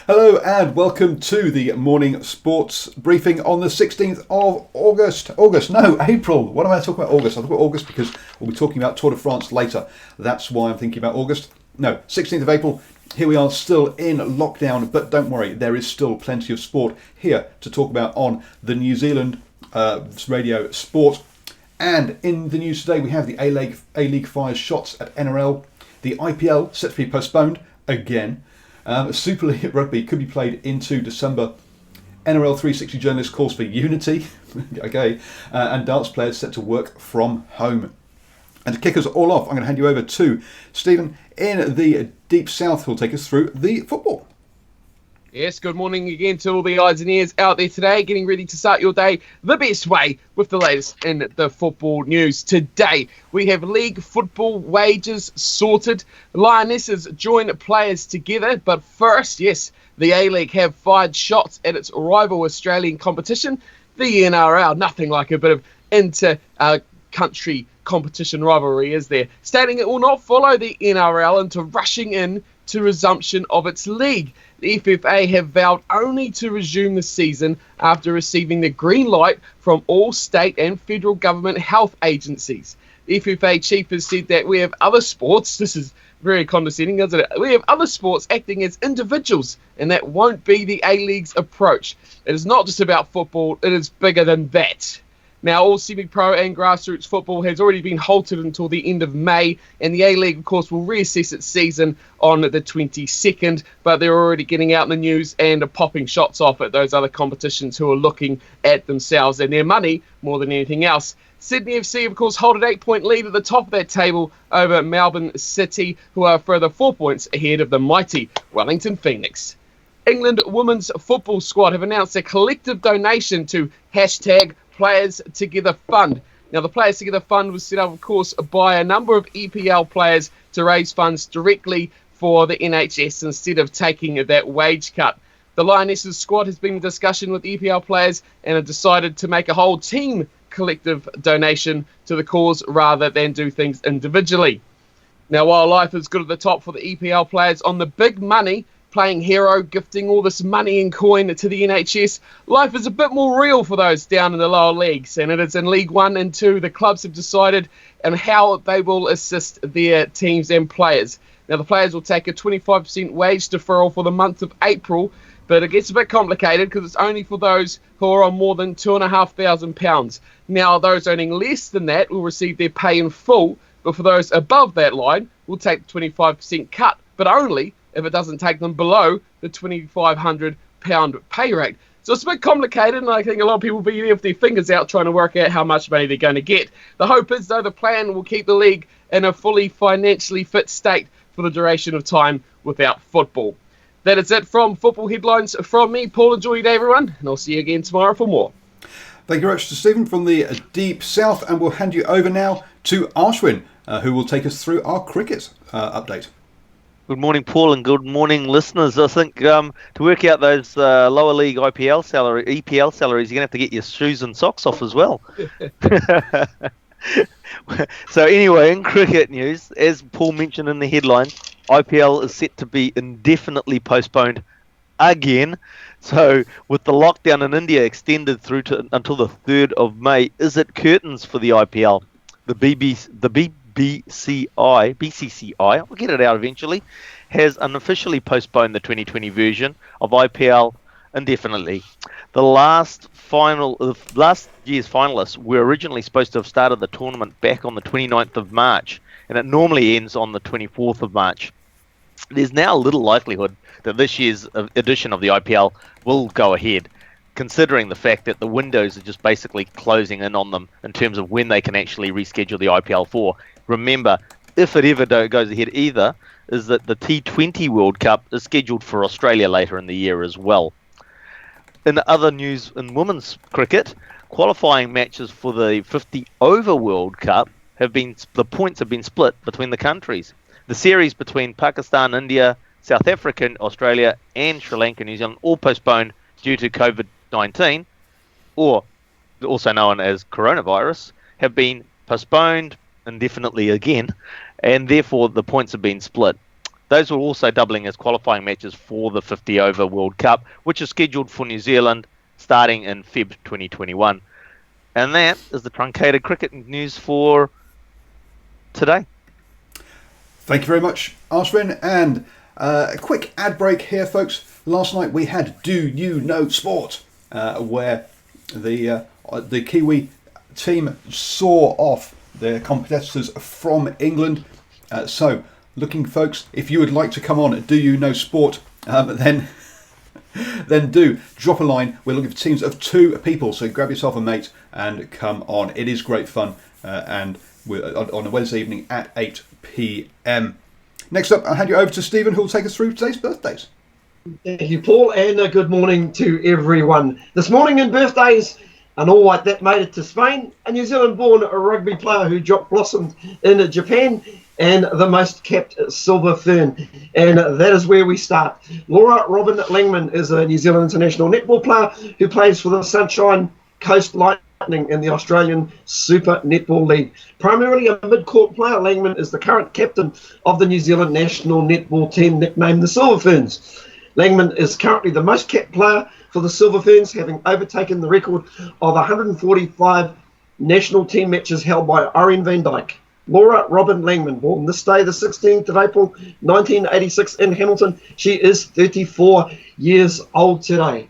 Hello and welcome to the morning sports briefing on the 16th of April. What am I talking about August? I thought August because we'll be talking about Tour de France later. That's why I'm thinking about August. No, 16th of April. Here we are still in lockdown, but don't worry, there is still plenty of sport here to talk about on the New Zealand radio sport. And in the news today, we have the A-League fires shots at NRL, the IPL set to be postponed again. Super League Rugby could be played into December. NRL 360 journalist calls for unity. Okay. And darts players set to work from home. And to kick us all off, I'm going to hand you over to Stephen in the Deep South, who'll take us through the football. Yes, good morning again to all the eyes and ears out there today, getting ready to start your day the best way with the latest in the football news. Today, we have league football wages sorted. Lionesses join players together, but first, yes, the A-League have fired shots at its rival Australian competition, the NRL. Nothing like a bit of inter-country competition rivalry, is there? Stating it will not follow the NRL into rushing in to resumption of its league. The FFA have vowed only to resume the season after receiving the green light from all state and federal government health agencies. The FFA chief has said that we have other sports, this is very condescending, isn't it? We have other sports acting as individuals, and that won't be the A-League's approach. It is not just about football, it is bigger than that. Now, all semi-pro and grassroots football has already been halted until the end of May, and the A-League, of course, will reassess its season on the 22nd, but they're already getting out in the news and popping shots off at those other competitions who are looking at themselves and their money more than anything else. Sydney FC, of course, hold an 8-point lead at the top of that table over Melbourne City, who are further 4 points ahead of the mighty Wellington Phoenix. England women's football squad have announced a collective donation to #Players Together Fund. Now, the Players Together Fund was set up, of course, by a number of EPL players to raise funds directly for the NHS instead of taking that wage cut. The Lionesses squad has been in discussion with EPL players and have decided to make a whole team collective donation to the cause rather than do things individually. Now, while life is good at the top for the EPL players on the big money, playing hero, gifting all this money and coin to the NHS, life is a bit more real for those down in the lower leagues, and it is in League 1 and 2 the clubs have decided on how they will assist their teams and players. Now, the players will take a 25% wage deferral for the month of April, but it gets a bit complicated because it's only for those who are on more than £2,500. Now, those earning less than that will receive their pay in full, but for those above that line, will take the 25% cut, but only if it doesn't take them below the £2,500 pay rate. So it's a bit complicated, and I think a lot of people will be there with their fingers out trying to work out how much money they're going to get. The hope is, though, the plan will keep the league in a fully financially fit state for the duration of time without football. That is it from Football Headlines from me. Paul, enjoy your day, everyone, and I'll see you again tomorrow for more. Thank you very much to Stephen from the Deep South, and we'll hand you over now to Ashwin, who will take us through our cricket update. Good morning, Paul, and good morning, listeners. I think to work out those lower league EPL salaries, you're going to have to get your shoes and socks off as well. So anyway, in cricket news, as Paul mentioned in the headline, IPL is set to be indefinitely postponed again. So with the lockdown in India extended through to until the 3rd of May, is it curtains for the IPL? The BCCI, I'll get it out eventually, has unofficially postponed the 2020 version of IPL indefinitely. The last year's finalists were originally supposed to have started the tournament back on the 29th of March, and it normally ends on the 24th of March. There's now little likelihood that this year's edition of the IPL will go ahead, considering the fact that the windows are just basically closing in on them in terms of when they can actually reschedule the IPL for. Remember, if it ever goes ahead either, is that the T20 World Cup is scheduled for Australia later in the year as well. In other news in women's cricket, qualifying matches for the 50 over World Cup the points have been split between the countries. The series between Pakistan, India, South Africa, Australia, and Sri Lanka, New Zealand, all postponed due to COVID-19, or also known as coronavirus, have been postponed indefinitely again, and therefore the points have been split. Those are also doubling as qualifying matches for the 50-over World Cup, which is scheduled for New Zealand starting in Feb 2021. And that is the truncated cricket news for today. Thank you very much, Arswin. And a quick ad break here, folks. Last night we had Do You Know Sport, where the Kiwi team saw off their competitors from England. So, looking, folks, if you would like to come on Do You Know Sport, then do drop a line. We're looking for teams of 2 people, so grab yourself a mate and come on. It is great fun, and we're on a Wednesday evening at 8 p.m. Next up, I'll hand you over to Stephen, who will take us through today's birthdays. Thank you, Paul, and a good morning to everyone. This morning in birthdays, an all-white that made it to Spain, a New Zealand-born rugby player who blossomed in Japan, and the most capped silver fern. And that is where we start. Laura Robin Langman is a New Zealand international netball player who plays for the Sunshine Coast Lightning in the Australian Super Netball League. Primarily a mid-court player, Langman is the current captain of the New Zealand national netball team, nicknamed the Silver Ferns. Langman is currently the most capped player for the Silver Ferns, having overtaken the record of 145 national team matches held by Irene van Dijk. Laura Robin Langman, born this day, the 16th of April, 1986 in Hamilton. She is 34 years old today.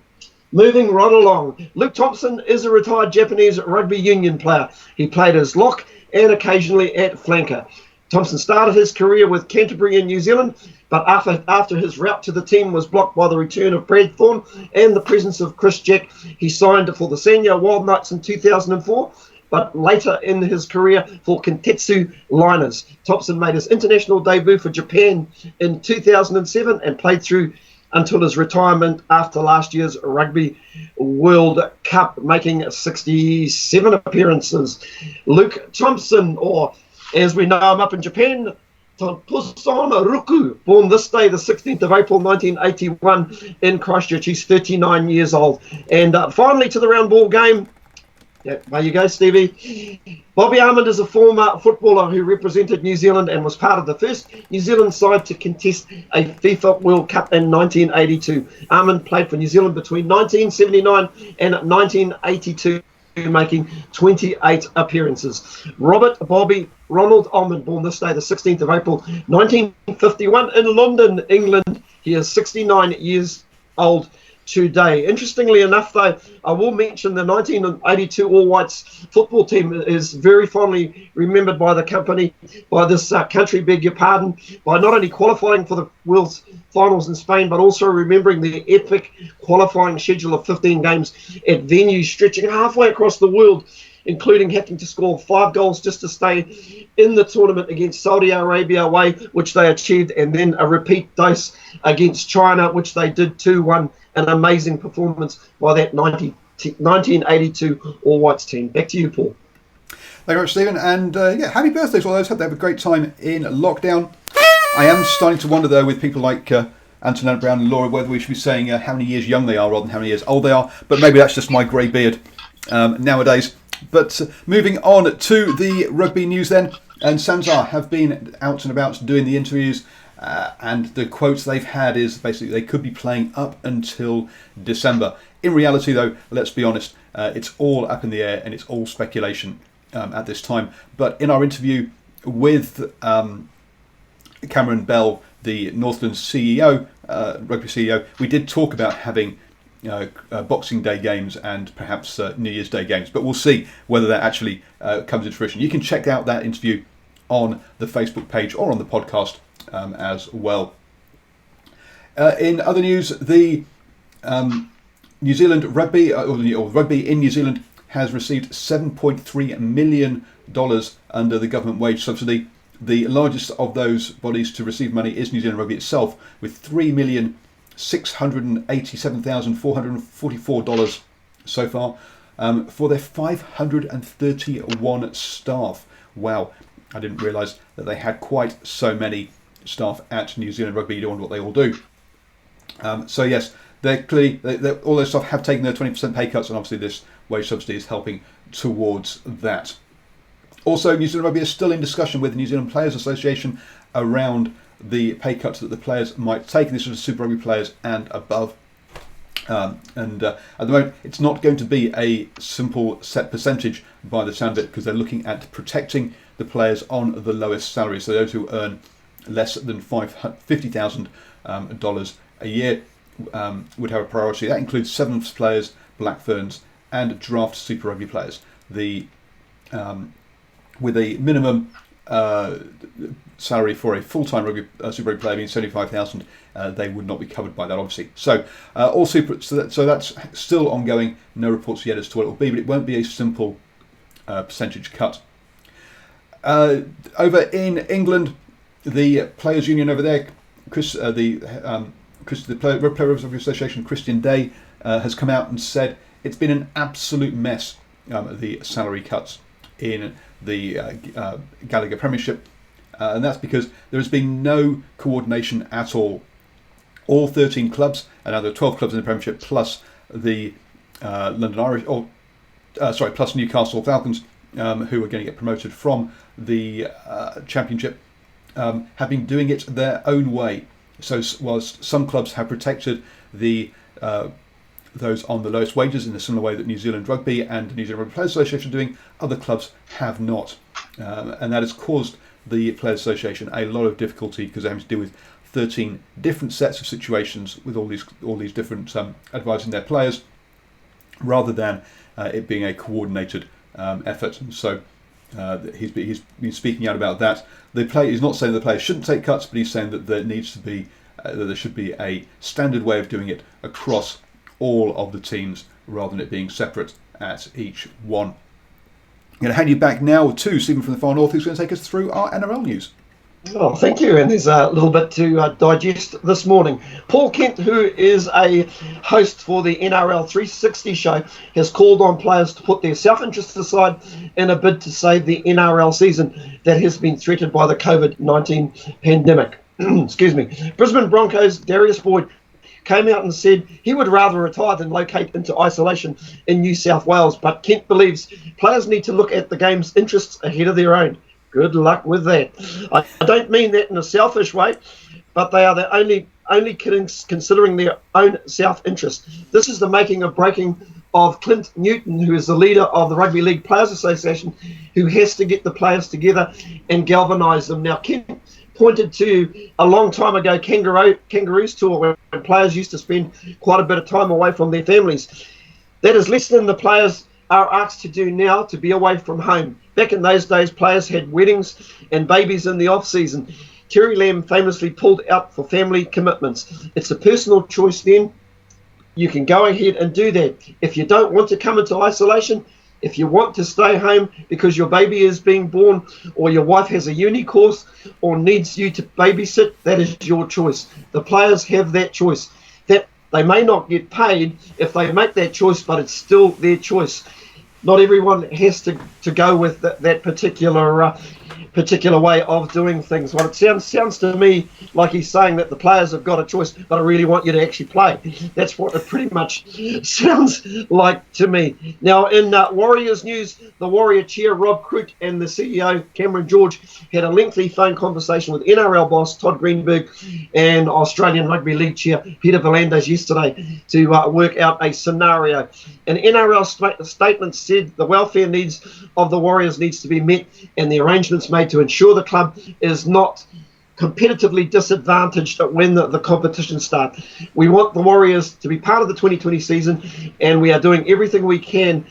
Moving right along, Luke Thompson is a retired Japanese rugby union player. He played as lock and occasionally at flanker. Thompson started his career with Canterbury in New Zealand, but after his route to the team was blocked by the return of Brad Thorne and the presence of Chris Jack, he signed for the Sanya Wild Knights in 2004, but later in his career for Kintetsu Liners. Thompson made his international debut for Japan in 2007 and played through until his retirement after last year's Rugby World Cup, making 67 appearances. Luke Thompson, or as we know him up in Japan, Tosana Ruku, born this day, the 16th of April, 1981 in Christchurch. He's 39 years old. And finally to the round ball game. Yeah, there you go, Stevie. Bobby Armand is a former footballer who represented New Zealand and was part of the first New Zealand side to contest a FIFA World Cup in 1982. Armand played for New Zealand between 1979 and 1982, making 28 appearances. Robert Bobby Ronald Almond, born this day, the 16th of April, 1951 in London, England. He is 69 years old today. Interestingly enough, though, I will mention the 1982 All Whites football team is very fondly remembered by the company, by this country, beg your pardon, by not only qualifying for the World's Finals in Spain, but also remembering the epic qualifying schedule of 15 games at venues stretching halfway across the world, including having to score 5 goals just to stay in the tournament against Saudi Arabia away, which they achieved, and then a repeat dose against China, which they did 2-1. An amazing performance by that 1982 All Whites team. Back to you, Paul. Thank you very much, Stephen. And happy birthday to all those. Hope they have a great time in lockdown. I am starting to wonder, though, with people like Antonella Brown and Laura, whether we should be saying how many years young they are rather than how many years old they are. But maybe that's just my grey beard nowadays. But moving on to the rugby news then. And Sanzar have been out and about doing the interviews. And the quotes they've had is basically they could be playing up until December. In reality, though, let's be honest, it's all up in the air and it's all speculation at this time. But in our interview with Cameron Bell, the Northland CEO, rugby CEO, we did talk about having Boxing Day games and perhaps New Year's Day games. But we'll see whether that actually comes into fruition. You can check out that interview on the Facebook page or on the podcast as well. In other news, the New Zealand rugby, or rugby in New Zealand, has received $7.3 million under the government wage subsidy. The largest of those bodies to receive money is New Zealand Rugby itself, with $3,687,444 so far for their 531 staff. Wow, I didn't realise that they had quite so many staff at New Zealand Rugby doing what they all do. So yes, they're clearly, all those staff have taken their 20% pay cuts, and obviously this wage subsidy is helping towards that. Also, New Zealand Rugby is still in discussion with the New Zealand Players Association around the pay cuts that the players might take. This was Super Rugby players and above. At the moment, it's not going to be a simple set percentage by the sound of it, because they're looking at protecting the players on the lowest salary. So those who earn less than $50,000 a year would have a priority. That includes Sevens players, Black Ferns, and draft Super Rugby players. With a minimum salary for a full-time Super Rugby player being $75,000, they would not be covered by that, obviously. So so that's still ongoing. No reports yet as to what it will be, but it won't be a simple percentage cut. Over in England, the Players' Union over there, the Player Rugby Association, Christian Day, has come out and said it's been an absolute mess, the salary cuts in the Gallagher Premiership, and that's because there has been no coordination at all. All 13 clubs, and now there are 12 clubs in the Premiership, plus the London Irish, plus Newcastle Falcons, who are going to get promoted from the Championship, have been doing it their own way. So whilst some clubs have protected those on the lowest wages in a similar way that New Zealand Rugby and the New Zealand Rugby Players Association are doing, other clubs have not. And that has caused the Players Association a lot of difficulty, because they're having to deal with 13 different sets of situations with all these different advising their players, rather than it being a coordinated effort. And so he's been speaking out about that. He's not saying the players shouldn't take cuts, but he's saying that there should be a standard way of doing it across all of the teams, rather than it being separate at each one. I'm going to hand you back now to Stephen from the Far North, who's going to take us through our NRL news. Oh, thank you. And there's a little bit to digest this morning. Paul Kent, who is a host for the NRL 360 show, has called on players to put their self-interest aside in a bid to save the NRL season that has been threatened by the COVID-19 pandemic. Excuse me. Brisbane Broncos' Darius Boyd came out and said he would rather retire than locate into isolation in New South Wales. But Kent believes players need to look at the game's interests ahead of their own. Good luck with that. I don't mean that in a selfish way, but they are the only considering their own self-interest. This is the making or breaking of Clint Newton, who is the leader of the Rugby League Players Association, who has to get the players together and galvanise them. Now, Kent pointed to a long time ago Kangaroos tour, where players used to spend quite a bit of time away from their families. That is less than the players are asked to do now, to be away from home. Back in those days, players had weddings and babies in the off-season. Terry Lamb famously pulled out for family commitments. It's a personal choice then. You can go ahead and do that. If you don't want to come into isolation, if you want to stay home because your baby is being born, or your wife has a uni course, or needs you to babysit, that is your choice. The players have that choice. That they may not get paid if they make that choice, but it's still their choice. Not everyone has to go with that particular way of doing things. Well, it sounds to me like he's saying that the players have got a choice, but I really want you to actually play. That's what it pretty much sounds like to me. Now, in Warriors news, the Warrior chair, Rob Croot, and the CEO, Cameron George, had a lengthy phone conversation with NRL boss Todd Greenberg and Australian Rugby League chair Peter V'landys yesterday to work out a scenario. An NRL statement said the welfare needs of the Warriors needs to be met, and the arrangements made to ensure the club is not competitively disadvantaged when the competition starts. We want the Warriors to be part of the 2020 season, and we are doing everything we can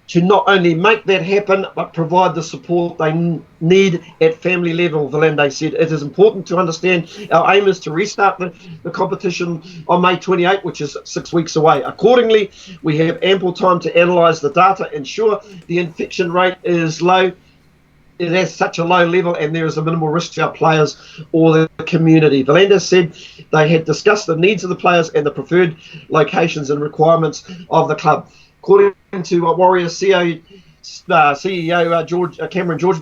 to not only make that happen, but provide the support they need at family level, V'landys said. It is important to understand our aim is to restart the competition on May 28, which is 6 weeks away. Accordingly, we have ample time to analyse the data, ensure the infection rate is low, it has such a low level, and there is a minimal risk to our players or the community. V'landys said they had discussed the needs of the players and the preferred locations and requirements of the club. According to Warriors CEO Cameron George,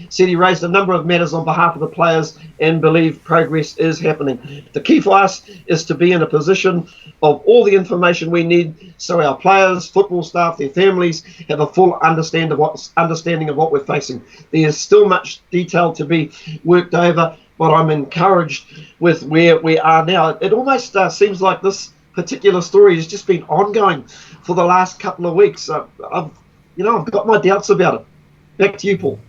said he raised a number of matters on behalf of the players and believe progress is happening. The key for us is to be in a position of all the information we need so our players, football staff, their families have a full understanding of what we're facing. There is still much detail to be worked over, but I'm encouraged with where we are now. It almost seems like this particular story has just been ongoing for the last couple of weeks. I've got my doubts about it. Back to you, Paul.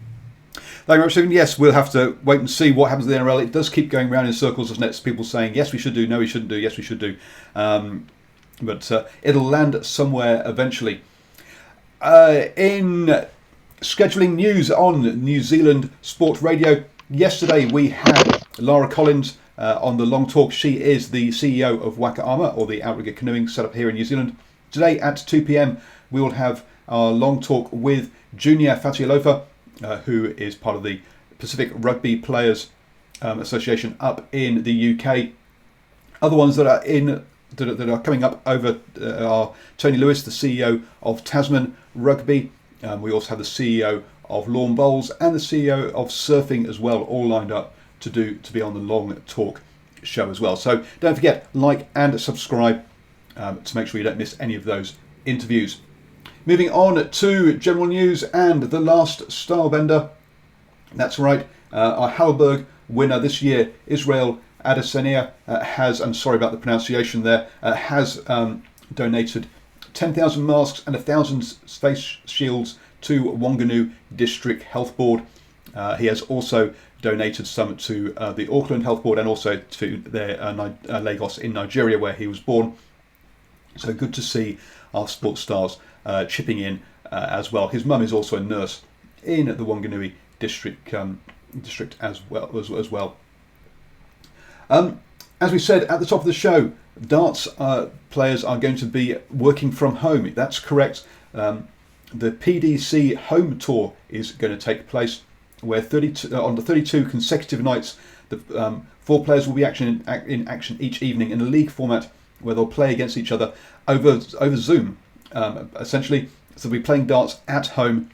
Thank you very much, Stephen. Yes, we'll have to wait and see what happens in the NRL. It does keep going round in circles, doesn't it? People saying, yes, we should do, no, we shouldn't do, yes, we should do. But it'll land somewhere eventually. In scheduling news on New Zealand Sport Radio, yesterday we had Lara Collins on the Long Talk. She is the CEO of Waka Ama, or the Outrigger Canoeing set up here in New Zealand. Today at 2 p.m, we will have our Long Talk with Junior Fatialofa, who is part of the Pacific Rugby Players Association up in the UK. Other ones that are coming up over are Tony Lewis, the CEO of Tasman Rugby. We also have the CEO of Lawn Bowls and the CEO of Surfing as well, all lined up to be on the Long Talk show as well. So don't forget, like and subscribe to make sure you don't miss any of those interviews. Moving on to general news and the last style bender. That's right, our Halberg winner this year, Israel Adesanya, has, I'm sorry about the pronunciation there, has donated 10,000 masks and 1,000 face shields to Wanganui District Health Board. He has also donated some to the Auckland Health Board and also to their Lagos in Nigeria, where he was born. So good to see our sports stars chipping in as well. His mum is also a nurse in the Wanganui district as well. As we said at the top of the show, darts players are going to be working from home. That's correct. The PDC home tour is going to take place, where on the 32 consecutive nights, the 4 players will be in action each evening in a league format, where they'll play against each other over Zoom. Essentially, so they'll be playing darts at home,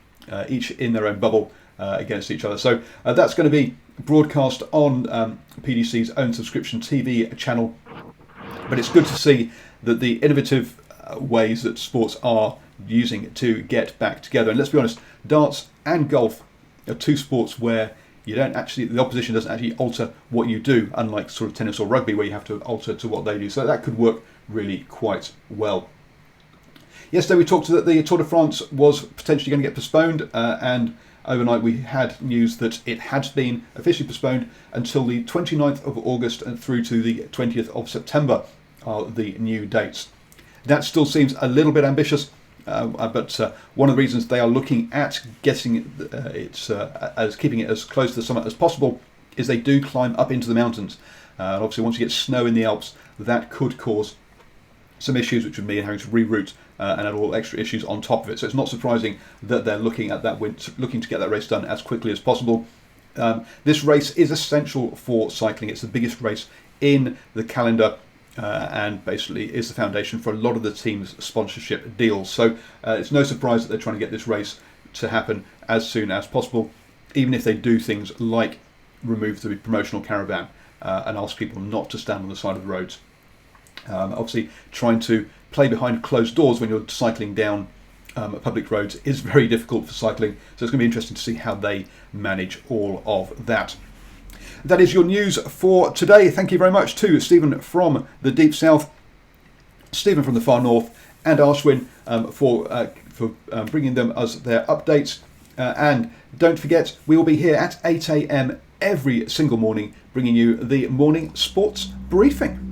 each in their own bubble against each other. So that's going to be broadcast on PDC's own subscription TV channel. But it's good to see that the innovative ways that sports are using to get back together. And let's be honest, darts and golf are 2 sports where the opposition doesn't actually alter what you do, unlike sort of tennis or rugby, where you have to alter to what they do. So that could work really quite well. Yesterday we talked that the Tour de France was potentially going to get postponed, and overnight we had news that it had been officially postponed until the 29th of August and through to the 20th of September are the new dates. That still seems a little bit ambitious, but one of the reasons they are looking at getting as keeping it as close to the summit as possible is they do climb up into the mountains. And obviously once you get snow in the Alps, that could cause some issues, which would mean having to reroute and add all extra issues on top of it. So it's not surprising that they're looking at that, looking to get that race done as quickly as possible. This race is essential for cycling. It's the biggest race in the calendar, and basically is the foundation for a lot of the team's sponsorship deals. So it's no surprise that they're trying to get this race to happen as soon as possible, even if they do things like remove the promotional caravan and ask people not to stand on the side of the roads. Obviously, trying to play behind closed doors when you're cycling down public roads is very difficult for cycling, so it's going to be interesting to see how they manage all of that. That is your news for today. Thank you very much to Stephen from the Deep South, Stephen from the Far North, and Ashwin for bringing them us their updates. And don't forget, we will be here at 8 a.m. every single morning, bringing you the morning sports briefing.